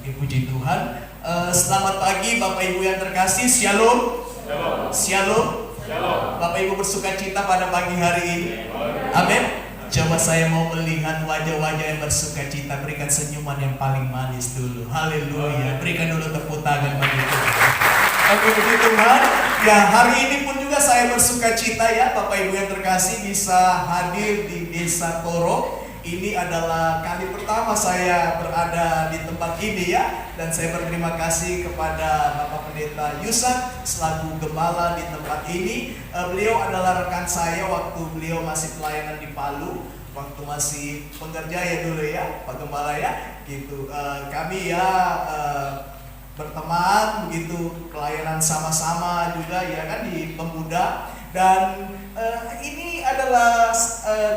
Oke, puji Tuhan. Selamat pagi Bapak Ibu yang terkasih. Shalom. Shalom. Bapak Ibu bersuka cita pada pagi hari ini. Amin. Coba saya mau melihat wajah-wajah yang bersuka cita. Berikan senyuman yang paling manis dulu. Haleluya. Berikan dulu tepuk tangan bagi Tuhan. Oke, puji Tuhan. Ya, hari ini pun juga saya bersuka cita ya Bapak Ibu yang terkasih bisa hadir di Desa Toro. Ini adalah kali pertama saya berada di tempat ini ya. Dan saya berterima kasih kepada Bapak Pendeta Yusak selaku gembala di tempat ini. Beliau adalah rekan saya waktu beliau masih pelayanan di Palu, waktu masih pengerja ya dulu ya Pak Gembala ya gitu. Kami ya berteman begitu, pelayanan sama-sama juga ya kan di Pemuda. Dan ini adalah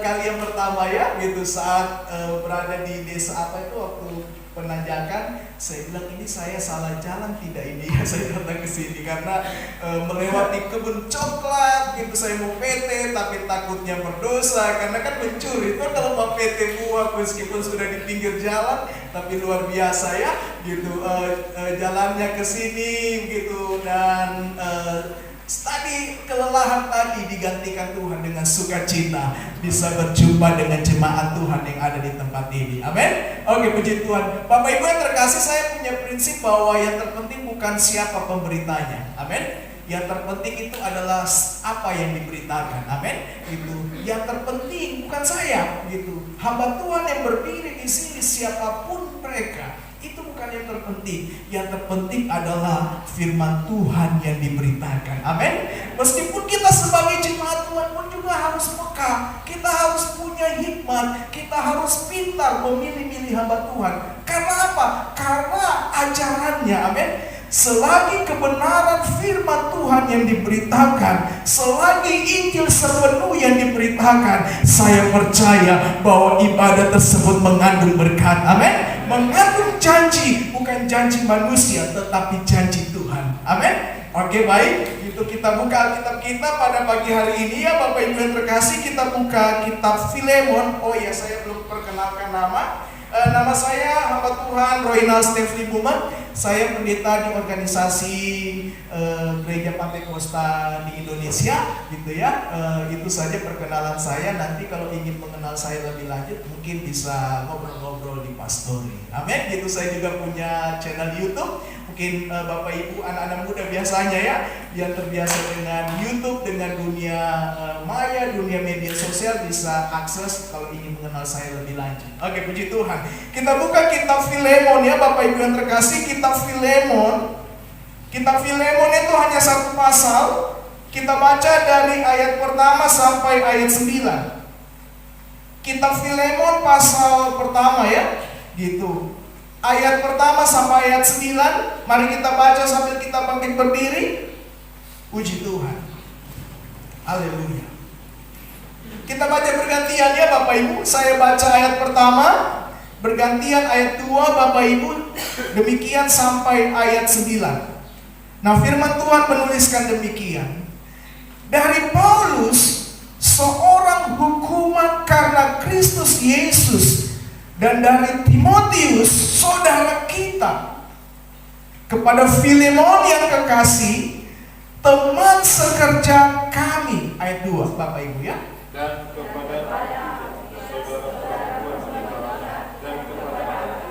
kali yang pertama ya gitu saat berada di desa apa itu waktu penanjakan. Saya bilang ini saya salah jalan tidak ini ya saya datang ke sini karena melewati kebun coklat gitu. Saya mau PT tapi takutnya berdosa karena kan mencuri itu kalau mau PT buah meskipun sudah di pinggir jalan tapi luar biasa ya gitu jalannya ke sini gitu. Dan tadi kelelahan tadi digantikan Tuhan dengan sukacita bisa berjumpa dengan jemaat Tuhan yang ada di tempat ini. Amin. Oke, puji Tuhan. Bapak Ibu yang terkasih, saya punya prinsip bahwa yang terpenting bukan siapa pemberitanya. Amin. Yang terpenting itu adalah apa yang diberitakan. Amin. Itu yang terpenting bukan saya gitu. Hamba Tuhan yang berdiri di sini siapapun mereka itu bukan yang terpenting. Yang terpenting adalah firman Tuhan yang diberitakan. Amin. Meskipun kita sebagai jemaat Tuhan pun juga harus peka. Kita harus punya hikmat. Kita harus pintar memilih-milih hamba Tuhan. Karena apa? Karena ajarannya. Amin. Selagi kebenaran firman Tuhan yang diberitakan, selagi Injil sepenuh yang diberitakan, saya percaya bahwa ibadah tersebut mengandung berkat. Amin. Mengandung janji, bukan janji manusia tetapi janji Tuhan. Amin. Oke, baik. Itu kita buka Alkitab kita pada pagi hari ini ya Bapak Ibu yang terkasih. Kita buka kitab Filemon. Oh ya, saya belum perkenalkan nama. Nama saya hamba Tuhan Roinal Stefli Buman. Saya pendeta di organisasi Gereja Pantekosta di Indonesia gitu ya. Itu saja perkenalan saya. Nanti kalau ingin mengenal saya lebih lanjut mungkin bisa ngobrol-ngobrol di Pastori. Amin. Gitu, saya juga punya channel YouTube. Mungkin Bapak Ibu anak-anak muda biasanya ya yang terbiasa dengan YouTube, dengan dunia maya, dunia media sosial bisa akses kalau ingin mengenal saya lebih lanjut. Oke, puji Tuhan. Kita buka kitab Filemon ya Bapak Ibu yang terkasih. Kitab Filemon itu hanya satu pasal. Kita baca dari ayat pertama sampai ayat 9. Kitab Filemon pasal pertama ya gitu. Ayat pertama sampai ayat 9. Mari kita baca sambil kita bangkit berdiri. Puji Tuhan. Haleluya. Kita baca bergantian ya Bapak Ibu. Saya baca ayat pertama, bergantian ayat 2 Bapak Ibu. Demikian sampai ayat 9. Nah, firman Tuhan menuliskan demikian. Dari Paulus, seorang hukuman karena Kristus Yesus, dan dari Timotius, saudara kita, kepada Filemon yang kekasih, teman sekerja kami. Ayat 2 Bapak Ibu ya. Dan kepada saudara perempuan kita, dan kepada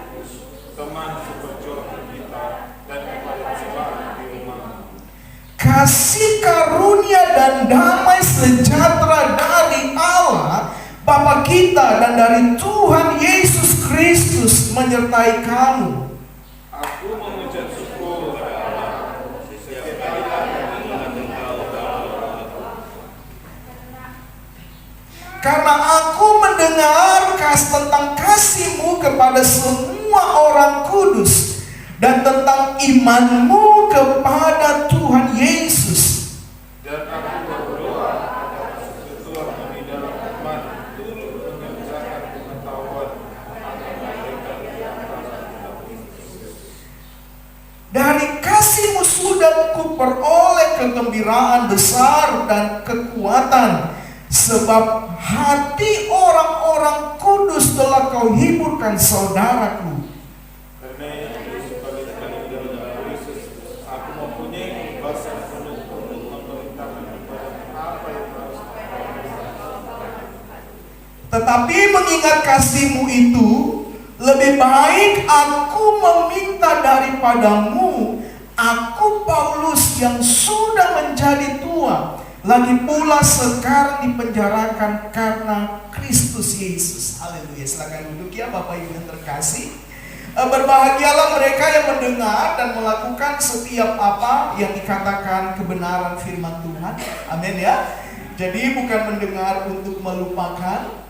teman seperjuangan kita, dan kepada jemaat di rumah. Kasih karunia dan damai sejahtera dari Allah Bapa kita dan dari Tuhan Yesus Kristus menyertai kamu. Aku mengucap syukur kepada Allah setiap kali aku mengingat engkau dalam doaku. Karena aku mendengar tentang kasih-Mu kepada semua orang kudus dan tentang iman-Mu kepada Tuhan Yesus. Dan aku berdoa atas ketua kami dalam iman turut mengerjakan pengetahuan akan mereka yang Dari kasih-Mu sudah kuperoleh kegembiraan besar dan kekuatan, sebab hati orang-orang kudus telah kau hiburkan saudaraku. Karena itu Tetapi mengingat kasih-Mu itu, lebih baik aku meminta daripadamu, aku Paulus yang sudah menjadi tua, lagi pula sekarang dipenjarakan karena Kristus Yesus. Haleluya. Silakan duduk ya Bapak Ibu yang terkasih. Berbahagialah mereka yang mendengar dan melakukan setiap apa yang dikatakan kebenaran firman Tuhan. Amin ya. Jadi bukan mendengar untuk melupakan,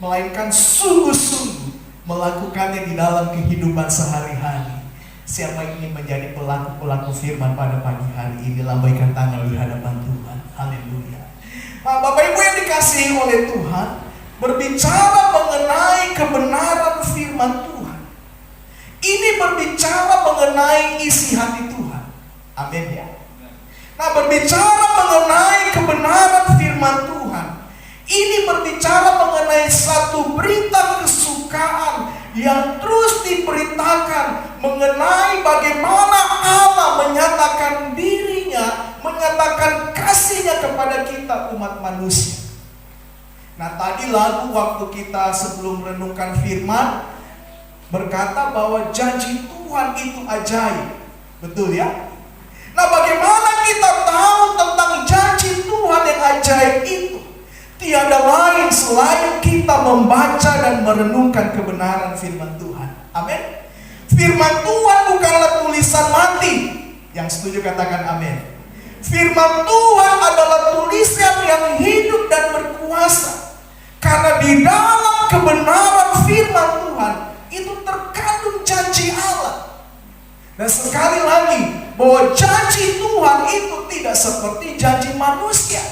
melainkan sungguh-sungguh melakukannya di dalam kehidupan sehari-hari. Siapa yang ingin menjadi pelaku-pelaku firman pada pagi hari ini, lambaikan tangan di hadapan Tuhan. Haleluya. Nah, Bapak Ibu yang dikasihi oleh Tuhan, berbicara mengenai kebenaran firman Tuhan, ini berbicara mengenai isi hati Tuhan. Amin ya. Nah, berbicara mengenai kebenaran firman Tuhan, ini berbicara mengenai satu berita kesukaan yang terus diberitakan mengenai bagaimana Allah menyatakan dirinya, menyatakan kasihnya kepada kita umat manusia. Nah, tadi lagu waktu kita sebelum merenungkan firman berkata bahwa janji Tuhan itu ajaib. Betul ya? Nah, bagaimana kita tahu tentang janji Tuhan yang ajaib itu? Tiada lain selain kita membaca dan merenungkan kebenaran firman Tuhan. Amin. Firman Tuhan bukanlah tulisan mati. Yang setuju katakan amin. Firman Tuhan adalah tulisan yang hidup dan berkuasa. Karena di dalam kebenaran firman Tuhan itu terkandung janji Allah. Dan sekali lagi, bahwa janji Tuhan itu tidak seperti janji manusia.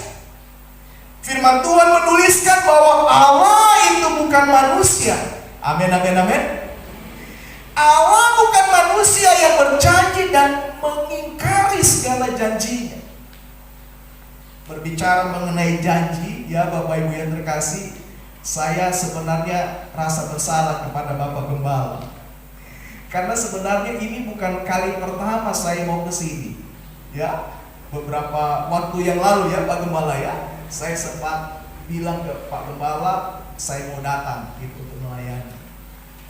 Firman Tuhan menuliskan bahwa Allah itu bukan manusia. Amin, amin, amin. Allah bukan manusia yang berjanji dan mengingkari segala janjinya. Berbicara mengenai janji, ya Bapak Ibu yang terkasih, saya sebenarnya rasa bersalah kepada Bapak Gembala. Karena sebenarnya ini bukan kali pertama saya mau ke sini. Ya, beberapa waktu yang lalu ya Pak Gembala ya, saya sempat bilang ke Pak Gembala saya mau datang gitu untuk melayani.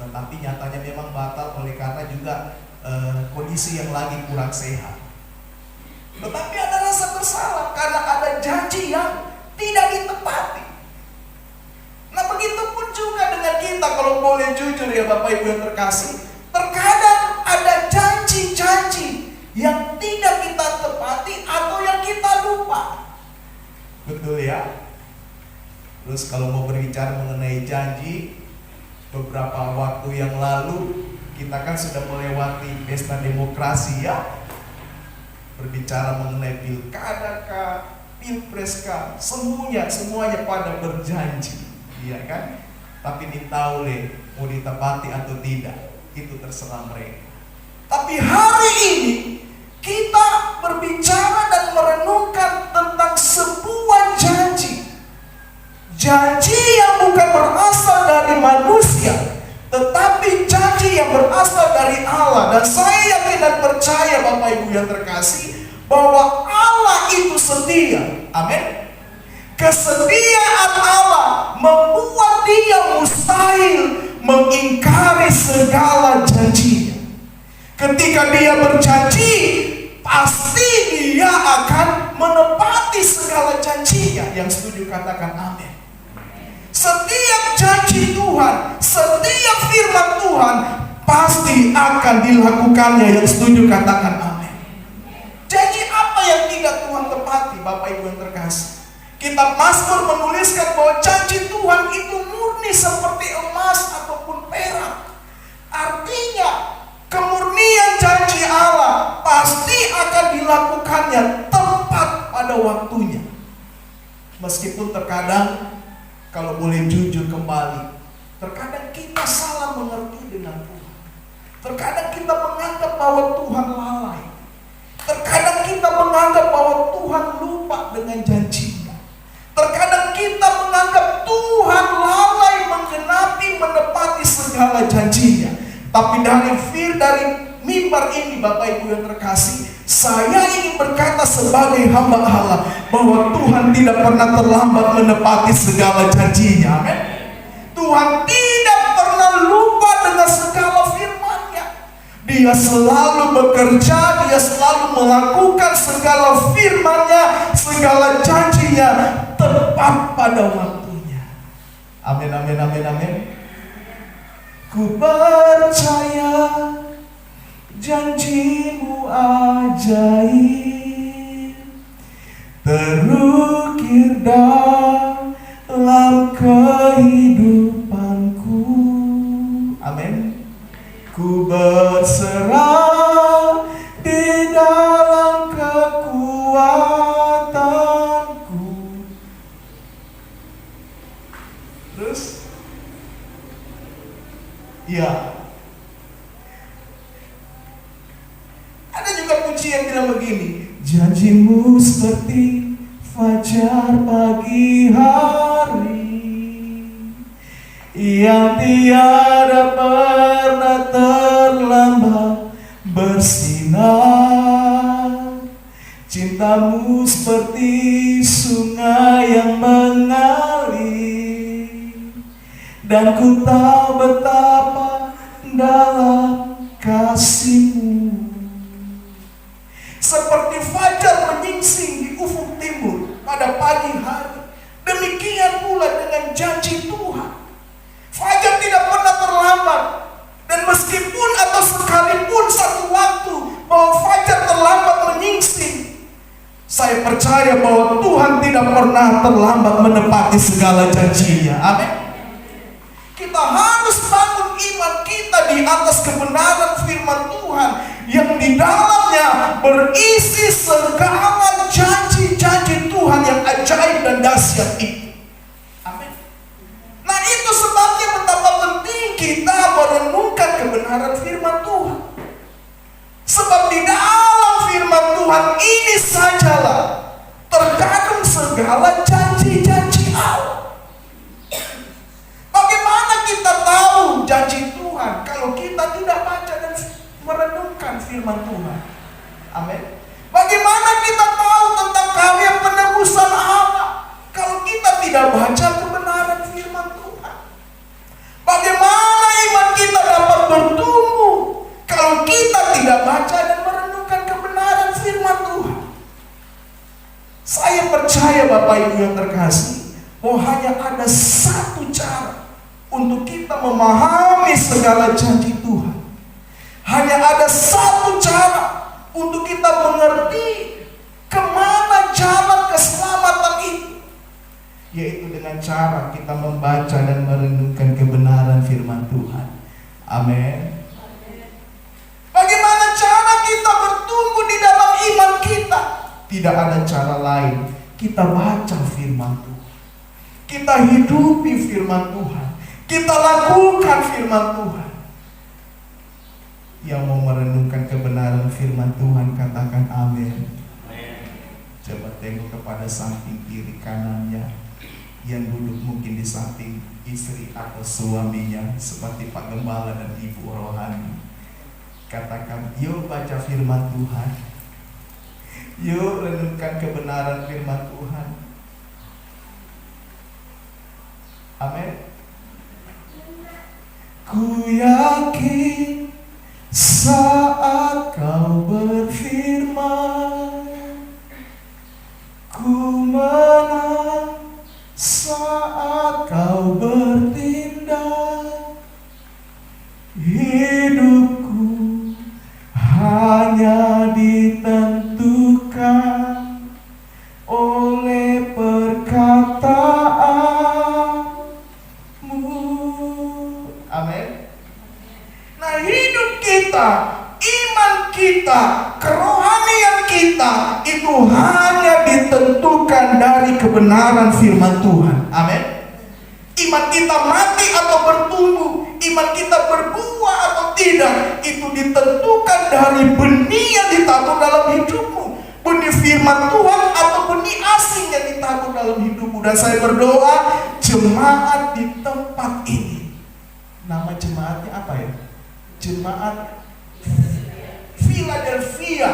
Tetapi nyatanya memang batal oleh karena juga kondisi yang lagi kurang sehat. Tetapi ada rasa bersalah karena ada janji yang tidak ditepati. Nah, begitu pun juga dengan kita, kalau boleh jujur ya Bapak Ibu yang terkasih, terkadang ada janji-janji yang tidak kita tepati atau yang kita lupa. Betul ya? Terus kalau mau berbicara mengenai janji, beberapa waktu yang lalu kita kan sudah melewati pesta demokrasi ya. Berbicara mengenai pilkada kah, pilpres kah, semuanya pada berjanji, iya kan? Tapi ditahu mau ditepati atau tidak, itu terserah mereka. Tapi hari ini kita berbicara dan merenungkan tentang sebuah janji. Janji yang bukan berasal dari manusia, tetapi janji yang berasal dari Allah. Dan saya yakin dan percaya Bapak Ibu yang terkasih, bahwa Allah itu setia. Amin. Kesetiaan Allah membuat Dia mustahil mengingkari segala janjinya. Ketika Dia berjanji, pasti Dia akan menepati segala janjinya. Yang setuju katakan amin. Setiap janji Tuhan, setiap firman Tuhan pasti akan dilakukannya. Yang setuju katakan amin. Janji apa yang tidak Tuhan tepati, Bapak Ibu yang terkasih? Kitab Mazmur menuliskan bahwa janji Tuhan itu murni seperti emas ataupun perak. Artinya kemurnian janji Allah pasti akan dilakukannya tepat pada waktunya. Meskipun terkadang, kalau boleh jujur kembali, terkadang kita salah mengerti dengan Tuhan. Terkadang kita menganggap bahwa Tuhan lalai. Terkadang kita menganggap bahwa Tuhan lupa dengan janjinya. Terkadang kita menganggap Tuhan lalai menggenapi, menepati segala janjinya. Tapi dari mimbar ini Bapak Ibu yang terkasih, saya ingin berkata sebagai hamba Allah bahwa Tuhan tidak pernah terlambat menepati segala janjinya. Amin. Tuhan tidak pernah lupa dengan segala firman-Nya. Dia selalu bekerja, Dia selalu melakukan segala firman-Nya, segala janji-Nya tepat pada waktunya. Amin, amin, amin, amin. Ku percaya janji-Mu ajaib, terukir dalam kehidupanku. Amin. Ku berserah di dalam kekuatanku. Terus, ya, ada juga pujian bilang begini, janji-Mu seperti fajar pagi hari yang tiada pernah terlambat bersinar. Cinta-Mu seperti sungai yang mengalir, dan ku tahu betapa dalam kasih-Mu. Seperti fajar menyingsing di ufuk timur pada pagi hari, demikian pula dengan janji Tuhan. Fajar tidak pernah terlambat, dan meskipun atau sekalipun satu waktu bahwa fajar terlambat menyingsing, saya percaya bahwa Tuhan tidak pernah terlambat menepati segala janji-Nya. Amin. Kita harus bangun iman kita di atas kebenaran firman Tuhan yang di dalamnya berisi segala janji-janji Tuhan yang ajaib dan dahsyat itu. Amin. Nah, itu sebabnya betapa penting kita merenungkan kebenaran firman Tuhan. Sebab di dalam firman Tuhan ini sajalah terkandung segala janji-janji Allah. Bagaimana kita tahu janji Tuhan kalau kita tidak baca dan merenungkan firman Tuhan? Amin. Bagaimana kita tahu tentang karya penebusan Allah kalau kita tidak baca kebenaran firman Tuhan? Bagaimana iman kita dapat bertumbuh kalau kita tidak baca dan merenungkan kebenaran firman Tuhan? Saya percaya Bapak Ibu yang terkasih, bahwa hanya ada satu cara untuk kita memahami segala janji Tuhan. Hanya ada satu cara untuk kita mengerti kemana jalan keselamatan itu, yaitu dengan cara kita membaca dan merenungkan kebenaran firman Tuhan. Amin. Bagaimana cara kita bertumbuh di dalam iman kita? Tidak ada cara lain. Kita baca firman Tuhan, kita hidupi firman Tuhan, kita lakukan firman Tuhan. Yang mau merenungkan kebenaran firman Tuhan katakan amin. Coba tengok kepada samping kiri kanannya yang duduk mungkin di samping istri atau suaminya, seperti Pak Gembala dan Ibu Rohani. Katakan, yuk baca firman Tuhan, yuk renungkan kebenaran firman Tuhan. Amin. Ku yakin saat Kau berfirman, ku menang saat Kau bertindak. Hidupku hanya ditentukan oleh perkataanmu. Amin. Nah, hidup kita, iman kita, kerohanian kita itu hanya ditentukan dari kebenaran firman Tuhan. Amin. Iman kita mati atau bertumbuh, iman kita berbuah atau tidak, itu ditentukan dari benih yang ditabur dalam hidupmu. Benih firman Tuhan atau benih asing yang ditabur dalam hidupmu. Dan saya berdoa, jemaat di tempat ini, nama jemaatnya apa ya? Jemaat Philadelphia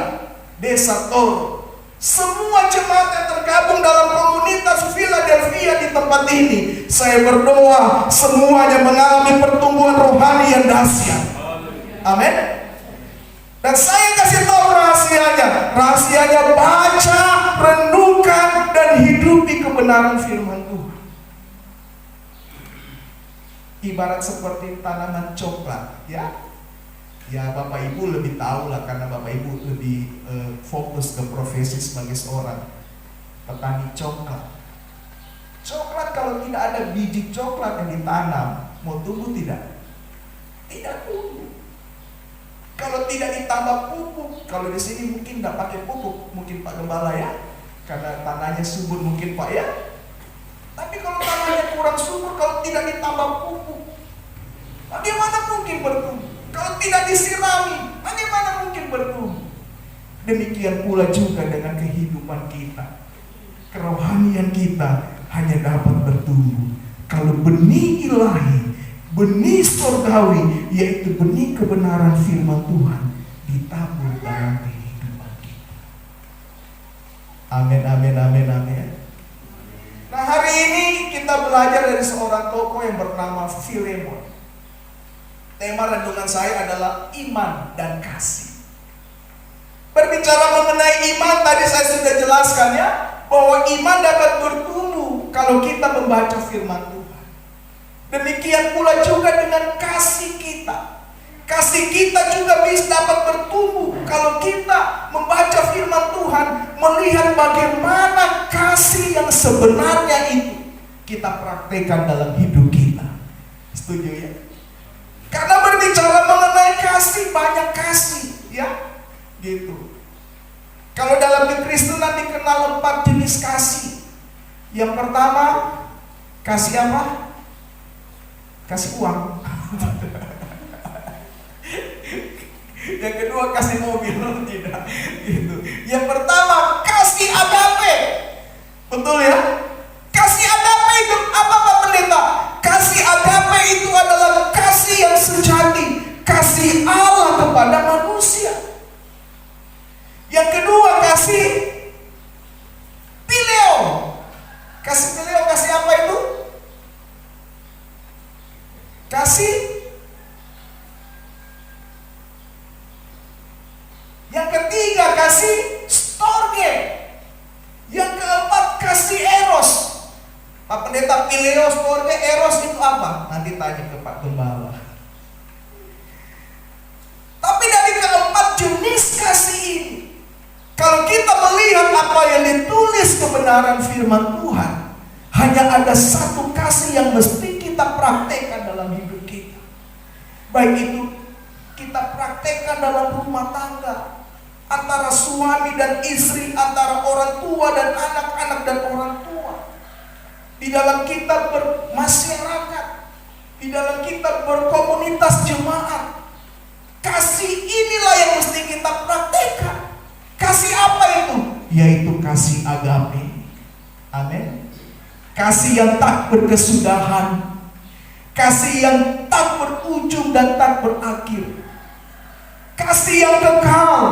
Desa Toro, Semua jemaat yang tergabung dalam komunitas Philadelphia di tempat ini, saya berdoa semuanya mengalami pertumbuhan rohani yang dahsyat. Amin. Dan saya kasih tahu rahasianya. Rahasianya baca, renungkan, dan hidupi kebenaran firman Tuhan. Ibarat seperti tanaman coklat, ya. Ya Bapak Ibu lebih tahu lah, karena Bapak Ibu lebih fokus ke profesi sebagai seorang petani coklat. Coklat kalau tidak ada biji coklat yang ditanam, mau tumbuh tidak? Tidak tumbuh. Kalau tidak ditambah pupuk, kalau di sini mungkin tidak pakai pupuk, mungkin Pak Gembala ya, karena tanahnya subur mungkin Pak ya. Tapi kalau tanahnya kurang subur, kalau tidak ditambah pupuk, bagaimana mungkin bertumbuh? Kalau tidak disirami, bagaimana mungkin bertumbuh? Demikian pula juga dengan kehidupan kita. Kerohanian kita hanya dapat bertumbuh kalau benih ilahi, benih surgawi, yaitu benih kebenaran firman Tuhan ditabur dalam kehidupan kita. Amin, amin, amin, amin. Nah, hari ini kita belajar dari seorang tokoh yang bernama Filemon. Tema renungan saya adalah iman dan kasih. Berbicara mengenai iman, tadi saya sudah jelaskan ya, bahwa iman dapat bertumbuh kalau kita membaca firman Tuhan. Demikian pula juga dengan kasih kita. Kasih kita juga bisa dapat bertumbuh kalau kita membaca firman Tuhan, melihat bagaimana kasih yang sebenarnya itu kita praktekkan dalam hidup kita. Setuju ya? Karena berbicara mengenai kasih, banyak kasih, ya, gitu. Kalau dalam kekristenan dikenal 4 jenis kasih. Yang pertama, kasih apa? Kasih uang. Yang kedua, kasih mobil, tidak, gitu. Yang pertama, kasih agape. Betul ya? Kasih agape itu apa Pak Pendeta? Kasih agape itu adalah kasih yang sejati, kasih Allah kepada manusia. Yang kedua, kasih pileo. Kasih pileo, kasih apa itu? Kasih. Yang ketiga, kasih storge. Yang keempat, kasih eros. Pak Pendeta, pileo, storge, eros itu apa? Nanti tanya ke Pak Gembala. Tapi dari keempat jenis kasih ini, kalau kita melihat apa yang ditulis kebenaran firman Tuhan, hanya ada satu kasih yang mesti kita praktekkan dalam hidup kita. Baik itu kita praktekkan dalam rumah tangga, antara suami dan istri, antara orang tua dan anak-anak dan orang tua, di dalam kita bermasyarakat, di dalam kita berkomunitas jemaat. Kasih inilah yang mesti kita praktekkan. Kasih apa itu? Yaitu kasih agape. Amin. Kasih yang tak berkesudahan, kasih yang tak berujung dan tak berakhir, kasih yang kekal,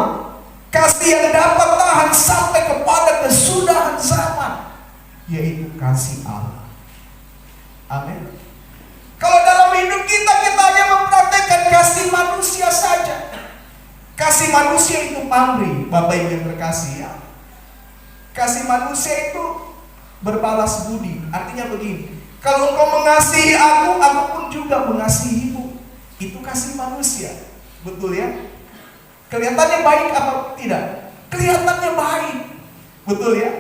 kasih yang dapat tahan sampai kepada kesudahan zaman, yaitu kasih Allah. Amin. Kalau dalam hidup kita hanya mempraktekkan kasih manusia saja. Kasih manusia itu pamrih, Bapak Ibu yang terkasih ya. Kasih manusia itu berbalas budi. Artinya begini, kalau engkau mengasihi aku pun juga mengasihimu. Itu kasih manusia. Betul ya? Kelihatannya baik apa tidak? Kelihatannya baik. Betul ya?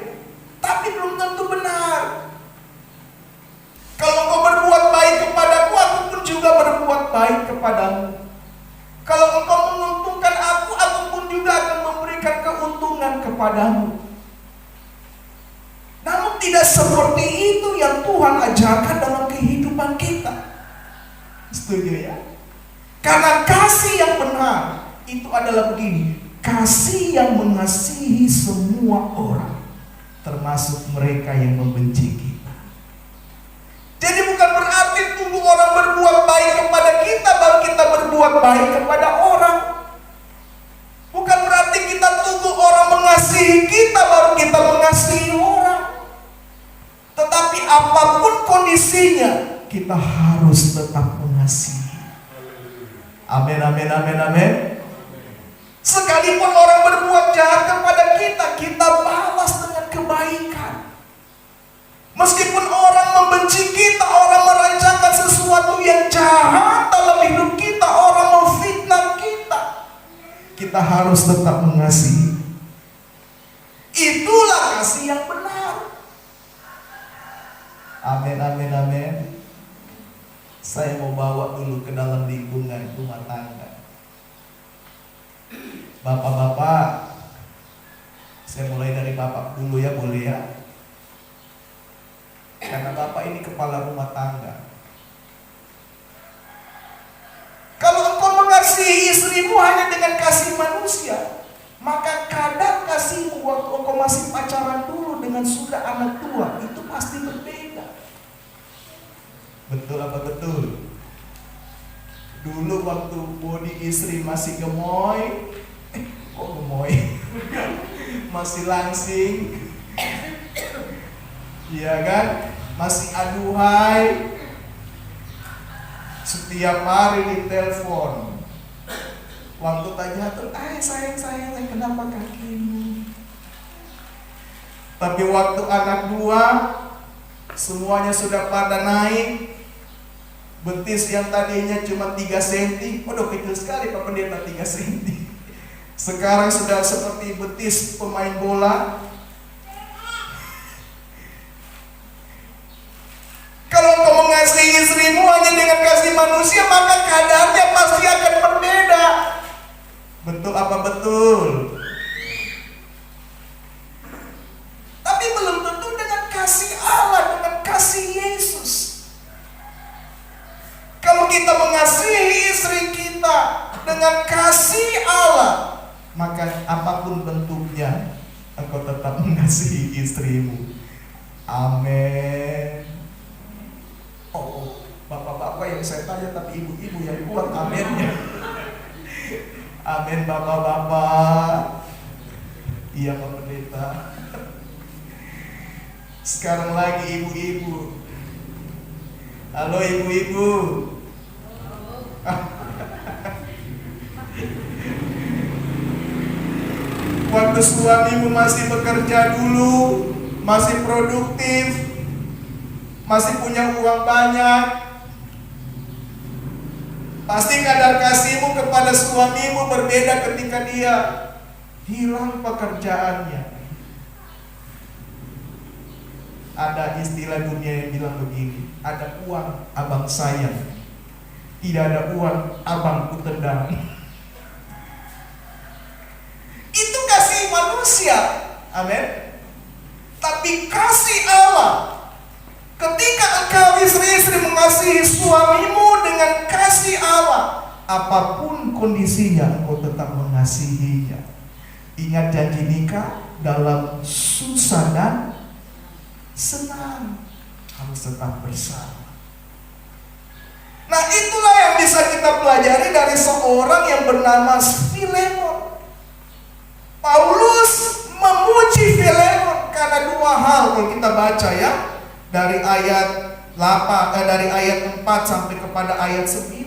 Tapi belum tentu benar. Kalau engkau berbuat baik kepadaku, aku pun juga berbuat baik kepadamu. Kalau engkau menguntungkan aku pun juga akan memberikan keuntungan kepadamu. Namun tidak seperti itu yang Tuhan ajarkan dalam kehidupan kita. Setuju ya? Karena kasih yang benar itu adalah begini, kasih yang mengasihi semua orang, termasuk mereka yang membenci kita. Jadi bukan berarti tunggu orang berbuat baik kepada kita baru kita berbuat baik kepada orang. Bukan berarti kita tunggu orang mengasihi kita baru kita harus tetap mengasihi. Amin, amin, amin, amin. Sekalipun orang berbuat jahat kepada kita, kita balas dengan kebaikan. Meskipun orang membenci kita, orang merancangkan sesuatu yang jahat dalam hidup kita, orang memfitnah kita, kita harus tetap mengasihi. Itulah kasih yang benar. Amin, amin, amin. Saya mau bawa dulu ke dalam lingkungan rumah tangga. Bapak-bapak, saya mulai dari bapak dulu ya, boleh ya? Karena bapak ini kepala rumah tangga. Kalau engkau mengasihi istrimu hanya dengan kasih manusia, maka kadar kasihmu waktu engkau masih pacaran dulu dengan sudah anak tua, itu pasti berbeda. Betul apa betul? Dulu waktu body istri masih gemoy, kok gemoy? Masih langsing, iya kan? Masih aduhai, setiap hari ditelepon. Waktu tanya tuh, sayang, kenapa kakimu? Tapi waktu anak dua, semuanya sudah pada naik. Betis yang tadinya cuma 3 cm, waduh kecil sekali Pak Pendeta, 3 cm. Sekarang sudah seperti betis pemain bola. Kalau engkau mengasihi istrimu hanya dengan kasih manusia, maka kadarnya pasti akan berbeda. Betul apa betul? Tapi belum tentu dengan kasih Allah, dengan kasih Yesus. Kalau kita mengasihi istri kita dengan kasih Allah, maka apapun bentuknya, engkau tetap mengasihi istrimu. Amin. Oh, bapak-bapak yang saya tanya, tapi ibu-ibu yang buat aminnya. Amin bapak-bapak. Iya Pak Pendeta. Sekarang lagi ibu-ibu. Halo ibu-ibu. Waktu suamimu masih bekerja dulu, masih produktif, masih punya uang banyak, pasti kadar kasihmu kepada suamimu berbeda ketika dia hilang pekerjaannya. Ada istilah dunia yang bilang begini, ada uang abang sayang, tidak ada uang abang ku tendang. Itu kasih manusia, amin. Tapi kasih Allah, ketika engkau istri-istri mengasihi suamimu dengan kasih Allah, apapun kondisinya engkau tetap mengasihinya. Ingat janji nikah, dalam susah dan senang harus tetap bersama. Nah itulah yang bisa kita pelajari dari seorang yang bernama Filemon. Paulus memuji Filemon karena 2 hal kalau kita baca ya. Dari ayat 4 sampai kepada ayat 9.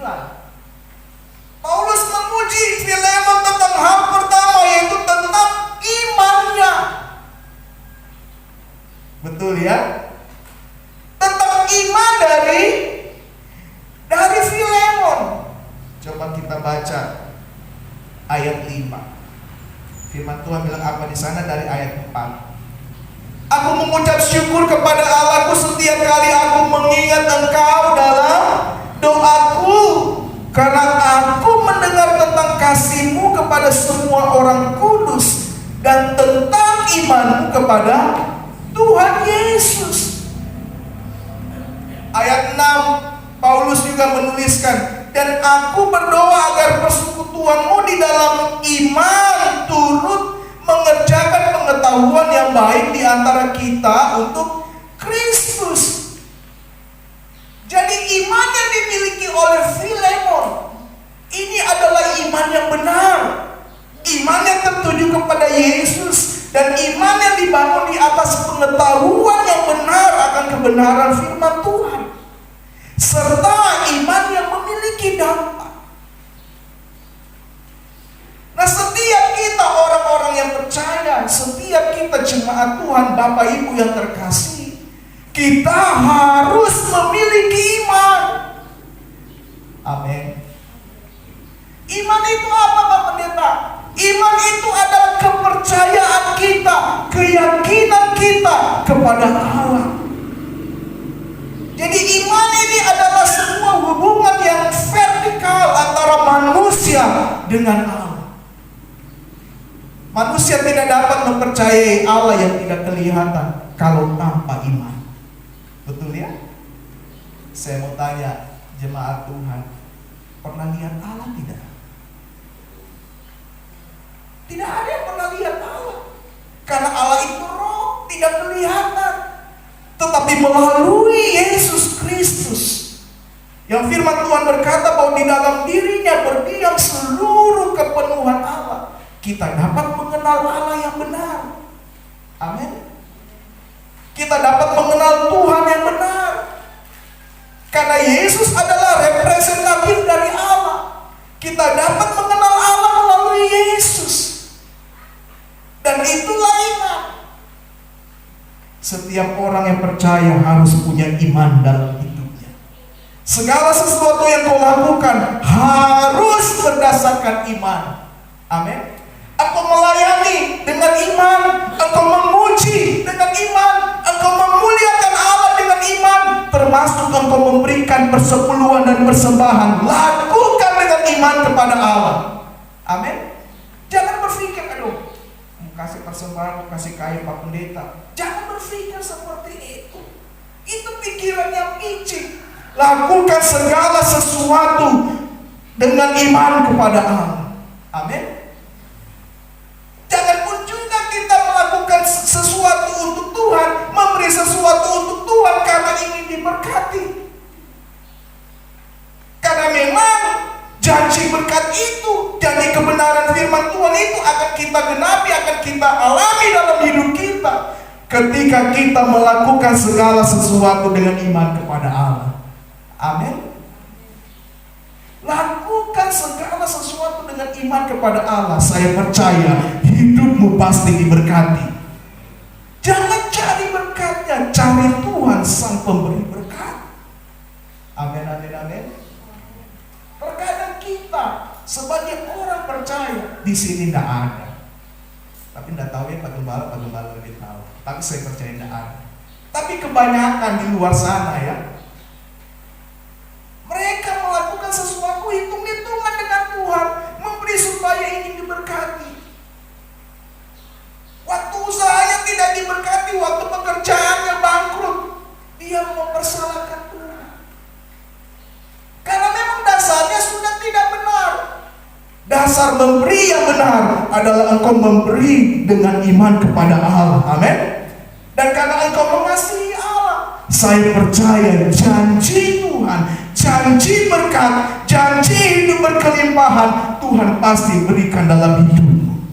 Paulus memuji Filemon tentang hal pertama, yaitu tentang imannya. Betul ya? Tentang iman dari Filemon. Coba kita baca ayat 5. Firman Tuhan bilang apa di sana dari ayat 4? Aku mengucap syukur kepada Allahku setiap kali aku mengingat engkau dalam doaku, karena aku mendengar tentang kasihmu kepada semua orang kudus dan tentang imanmu kepada Tuhan Yesus. Ayat 6, Paulus juga menuliskan, dan aku berdoa agar persekutuanmu di dalam iman turut mengerjakan pengetahuan yang baik di antara kita untuk Kristus. Jadi iman yang dimiliki oleh Filemon ini adalah iman yang benar, iman yang tertuju kepada Yesus, dan iman yang dibangun di atas pengetahuan yang benar akan kebenaran firman Tuhan. serta iman yang memiliki dampak. Nah, setiap kita orang-orang yang percaya, setiap kita jemaat Tuhan, Bapak Ibu yang terkasih, kita harus memiliki iman. Amin. Iman itu apa, Pak Pendeta? Iman itu adalah kepercayaan kita, keyakinan kita kepada Allah. Jadi iman ini adalah sebuah hubungan yang vertikal antara manusia dengan Allah. Manusia tidak dapat mempercayai Allah yang tidak kelihatan kalau tanpa iman. Betul ya? Saya mau tanya jemaat Tuhan, pernah lihat Allah tidak? Tidak ada yang pernah lihat Allah. Karena Allah itu roh, tidak kelihatan. Tetapi melalui Yesus Kristus, yang firman Tuhan berkata bahwa di dalam dirinya berdiam seluruh kepenuhan Allah, kita dapat mengenal Allah yang benar. Amin. Kita dapat mengenal Tuhan yang benar. Karena Yesus adalah representatif dari Allah. Kita dapat mengenal Allah melalui Yesus. Dan itulah iman. Setiap orang yang percaya harus punya iman dalam hidupnya. Segala sesuatu yang kau lakukan harus berdasarkan iman. Amin. Engkau melayani dengan iman, engkau memuji dengan iman, engkau memuliakan Allah dengan iman, termasuk engkau memberikan persepuluhan dan persembahan. Lakukan dengan iman kepada Allah. Amin. Jangan berpikir, aduh, mau kasih persembahan, mau kasih kain Pak Pendeta. Jangan berpikir seperti itu. Itu pikiran yang licik. Lakukan segala sesuatu dengan iman kepada Allah. Amin. Jangan pun juga kita melakukan sesuatu untuk Tuhan, memberi sesuatu untuk Tuhan karena ingin diberkati. Karena memang janji berkat itu, janji kebenaran firman Tuhan itu akan kita genapi, akan kita alami dalam hidup kita ketika kita melakukan segala sesuatu dengan iman kepada Allah. Amin. Lakukan segala sesuatu dengan iman kepada Allah. Saya percaya hidupmu pasti diberkati. Jangan cari berkatnya, cari Tuhan sang pemberi berkat. Amin, amin, amin. Terkadang kita sebagai orang percaya di sini tidak ada. Tapi tidak tahu ya Pak Gembala lebih tahu. Tapi saya percaya tidak ada. Tapi kebanyakan di luar sana ya, mereka melakukan sesuatu hitung-hitungan dengan Tuhan, memberi supaya ingin diberkati. Waktu usahanya tidak diberkati, waktu pekerjaannya bangkrut, dia mempersalahkan Tuhan. Karena memang dasarnya sudah tidak benar. Dasar memberi yang benar adalah engkau memberi dengan iman kepada Allah. Amin. Dan karena engkau mengasihi Allah, saya percaya janji Tuhan, janji berkat, janji hidup berkelimpahan Tuhan pasti berikan dalam hidupmu.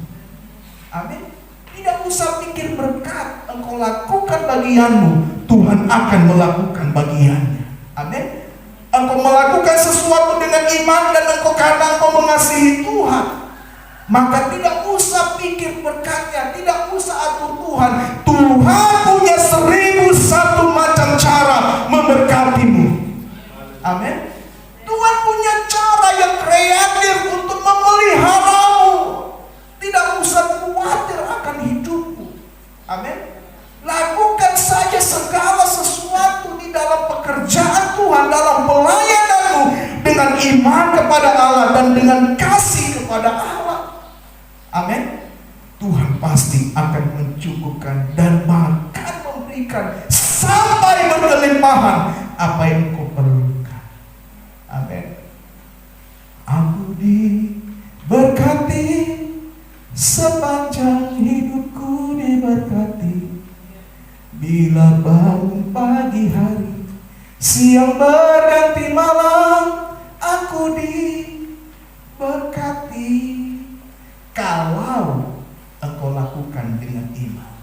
Amin. Tidak usah pikir berkat, engkau lakukan bagianmu, Tuhan akan melakukan bagiannya. Amin. Engkau melakukan sesuatu dengan iman dan engkau karena engkau mengasihi Tuhan, maka tidak usah pikir berkatnya, tidak usah atur Tuhan. Tuhan punya 1001 macam cara memberkatimu. Amin. Tuhan punya cara yang kreatif untuk memeliharamu. Tidak usah khawatir akan hidupmu. Amin. Lakukan saja segala sesuatu di dalam pekerjaan Tuhan, dalam pelayananmu dengan iman kepada Allah dan dengan kasih kepada Allah. Amin. Tuhan pasti akan mencukupkan dan bahkan memberikan sampai berkelimpahan apa yang kau perlukan. Amin. Aku diberkati, sepanjang hidupku diberkati. Bila bangun pagi hari, siang berganti malam, aku diberkati. Kalau engkau lakukan dengan iman.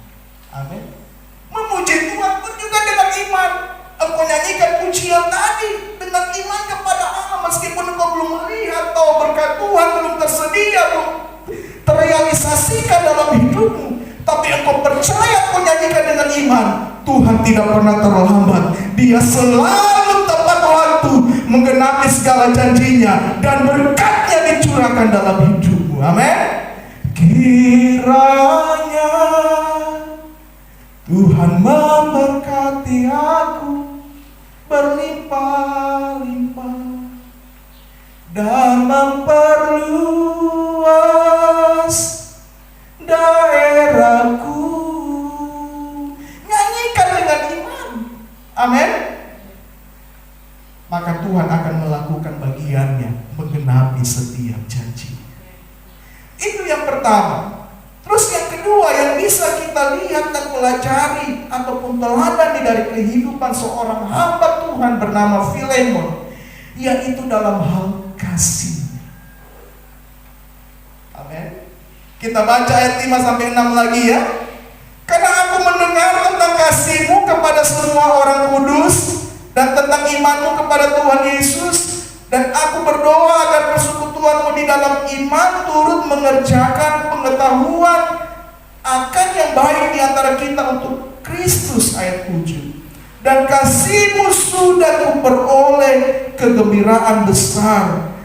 Amin. Memuji Tuhan pun juga dengan iman. Engkau nyanyikan pujian tadi dengan bahwa berkat Tuhan belum tersedia, belum terrealisasikan dalam hidupmu, tapi engkau percaya, engkau nyanyikan dengan iman, Tuhan tidak pernah terlambat. Dia selalu tepat waktu menggenapi segala janjinya, dan berkatnya dicurahkan dalam hidupmu. Amin. Kiranya Tuhan memberkati aku berlimpah-limpah dan memperluas daerahku. Nyanyikan dengan iman. Amin. Maka Tuhan akan melakukan bagiannya, menggenapi setiap janji. Itu yang pertama. Terus yang kedua yang bisa kita lihat dan pelajari ataupun teladani dari kehidupan seorang hamba Tuhan bernama Filemon, yaitu dalam hal kasih. Amin. Kita baca ayat 5-6 lagi ya. Karena aku mendengar tentang kasih-Mu kepada semua orang kudus dan tentang iman-Mu kepada Tuhan Yesus, dan aku berdoa agar persekutuan-Mu di dalam iman turut mengerjakan pengetahuan akan yang baik di antara kita untuk Kristus. Ayat 7. Dan kasih-Mu sudah kuperoleh kegembiraan besar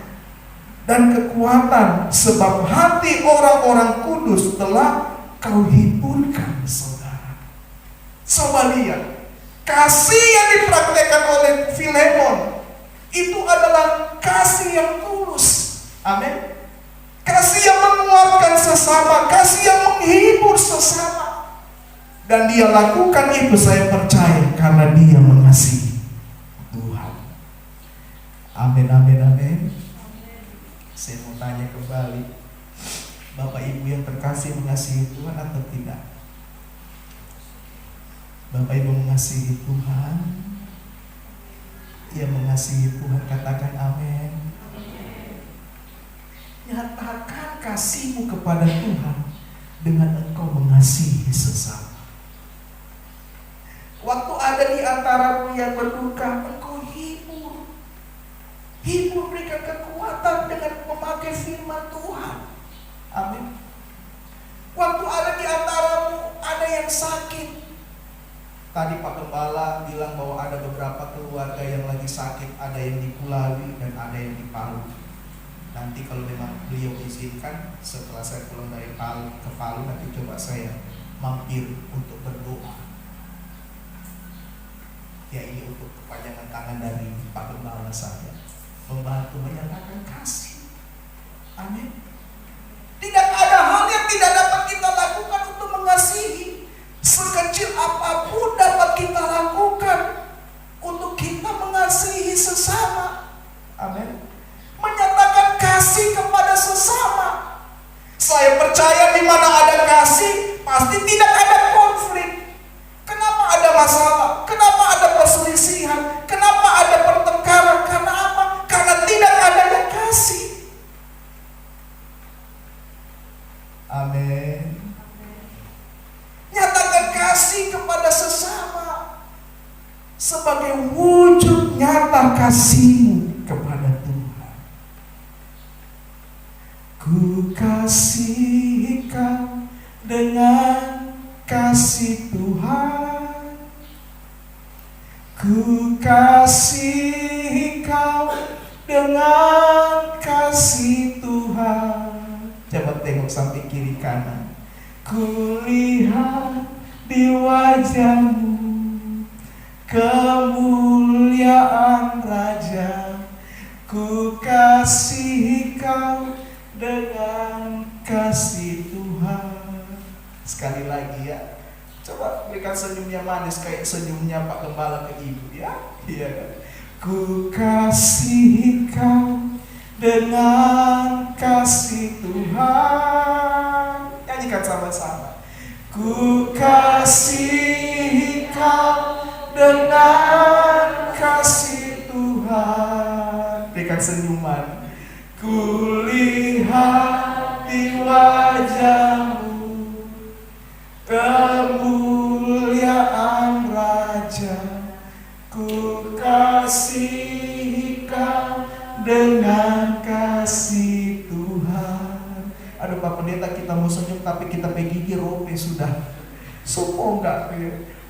dan kekuatan, sebab hati orang-orang kudus telah Kau hiburkan, saudara. Coba lihat, kasih yang dipraktekkan oleh Filemon itu adalah kasih yang tulus. Amin. Kasih yang menguatkan sesama, kasih yang menghibur sesama. Dan dia lakukan itu, saya percaya, karena dia mengasihi Tuhan. Amin, amin, amin. Saya mau tanya kembali, Bapak Ibu yang terkasih, mengasihi Tuhan atau tidak? Bapak Ibu mengasihi Tuhan? Yang mengasihi Tuhan katakan amin. Nyatakan kasih-Mu kepada Tuhan dengan engkau mengasihi sesama. Waktu ada di antaramu yang berduka, engkau hibur. Hibur, berikan kekuatan dengan memakai firman Tuhan. Amin. Waktu ada di antaramu ada yang sakit. Tadi Pak Gembala bilang bahwa ada beberapa keluarga yang lagi sakit, ada yang di Kulawi dan ada yang di Palu. Nanti kalau memang beliau izinkan, setelah saya pulang dari Palu ke Palu, nanti coba saya mampir untuk berdoa. Ya, ini untuk kepanjangan tangan dari Pak Gembala saya, membantu menyatakan kasih. Amin. Tidak ada hal yang tidak dapat kita lakukan untuk mengasihi. Sekecil apapun dapat kita lakukan untuk kita mengasihi sesama. Amin. Menyatakan kasih kepada sesama. Saya percaya di mana ada kasih, pasti tidak ada konflik. Kenapa ada masalah? Kenapa ada perselisihan? Kenapa ada pertengkaran? Karena apa? Karena tidak adanya kasih. Amin. Nyatakan kasih kepada sesama sebagai wujud nyata kasih-Mu kepada Tuhan. Ku kasih Kau dengan kasih Tuhan. Ku kasih Kau dengan kasih Tuhan. Coba tengok sampai kiri kanan. Kulihat di wajah-Mu kemuliaan Raja. Ku kasih Kau dengan kasih Tuhan. Sekali lagi ya, coba berikan senyumnya manis kayak senyumnya Pak Gembala ke Ibu ya. Iya kan? Ku kasih Kau dengan kasih Tuhan. Nyanyikan sama-sama. Ku kasih Kau dengan kasih Tuhan. Berikan senyuman. Ku lihat di wajah-Mu kemuliaan Raja. Ku kasih Kau dengan kasih mau senyum tapi kita gigi rope sudah. Sopo enggak?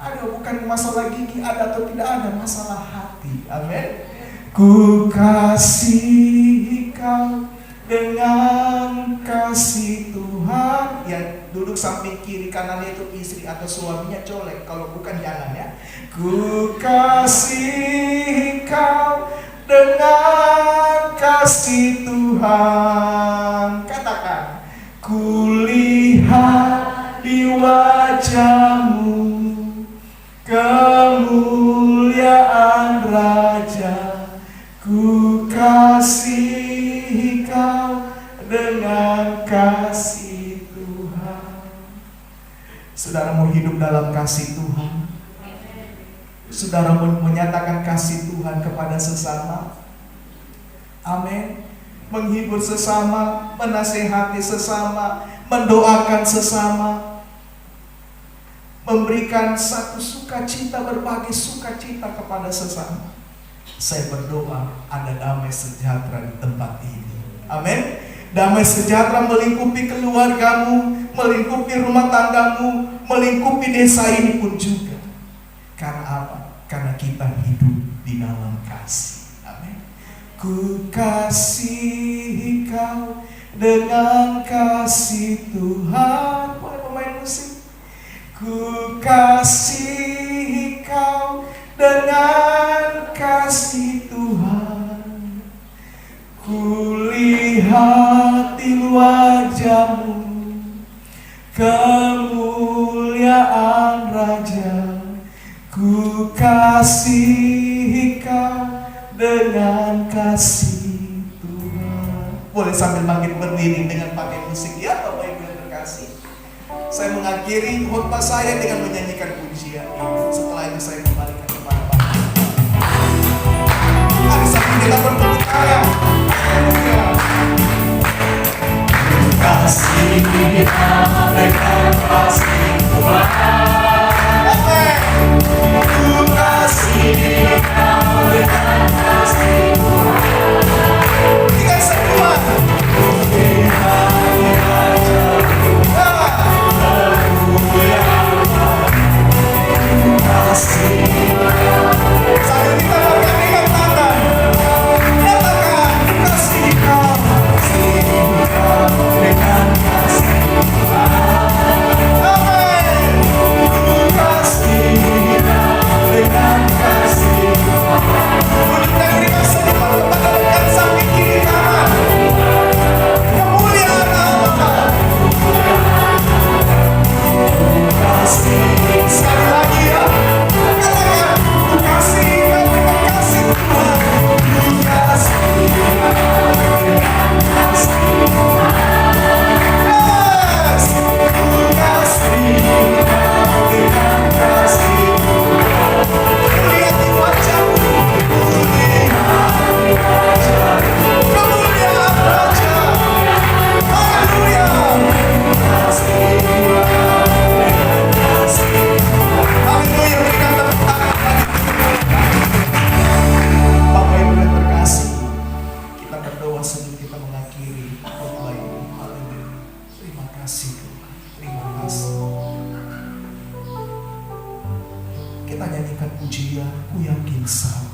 Ada bukan masalah gigi ada atau tidak ada, masalah hati. Amin. Ku kasih kau dengan kasih Tuhan. Ya, duduk samping kiri kanannya itu istri atau suaminya colek. Kalau bukan jangan ya. Ku kasih kau dengan kasih Tuhan. Katakan, kulihat di wajahmu kemuliaan Raja. Ku kasih kau dengan kasih Tuhan. Saudara mau hidup dalam kasih Tuhan? Saudara menyatakan kasih Tuhan kepada sesama? Amin. Menghibur sesama, menasehati sesama, mendoakan sesama, memberikan satu sukacita, berbagi sukacita kepada sesama. Saya berdoa ada damai sejahtera di tempat ini. Amin. Damai sejahtera melingkupi keluargamu, melingkupi rumah tanggamu, melingkupi desa ini pun juga. Karena apa? Karena kita hidup di dalam kasih. Amin. Ku kasih kau dengan kasih Tuhan. Boleh pemain musik. Ku kasih kau dengan kasih Tuhan. Kulihat di wajahmu kemuliaan Raja. Ku kasih kau dengan kasih Tuhan. Boleh sambil bangkit berdiri dengan pakai musik ya Bapak Ibu yang terkasih. Saya mengakhiri khotbah saya dengan menyanyikan pujian ini. Setelah itu saya kembalikan kepada Bapak. Hari Sabtu kita bertepuk tangan. Kasih kita dengan kasih Tuhan. Amin. Ku kasih kau dengan kasih Tuhan. Kita semua. Sambil kita bergandengan tangan, nyatakan kasih kau dengan kasih Tuhan. Amin. Ku kasih kau dengan kasih Tuhan. Untuk terima senyuman kepada rekan samping kiri kanan. Kemuliaan Allah. Kasih sekali lagi ya. Katakan, ku kasih kau dengan kasih Tuhan. Ku kasih kau dengan kasih Tuhan. Yes. Ku kasih kau dengan kasih Tuhan. Kulihat di wajahmu, kulihat di wajahmu, kemuliaan Raja. Haleluya. Kasih Tuhan dengan kasih Tuhan. Haleluya, berikan tepuk tangan. Bapak Ibu yang terkasih, kita berdoa sebelum kita mengakhiri khotbah ini. Haleluya. Terima kasih Tuhan. Terima kasih. Kita nyanyikan pujian, ku yakin sama.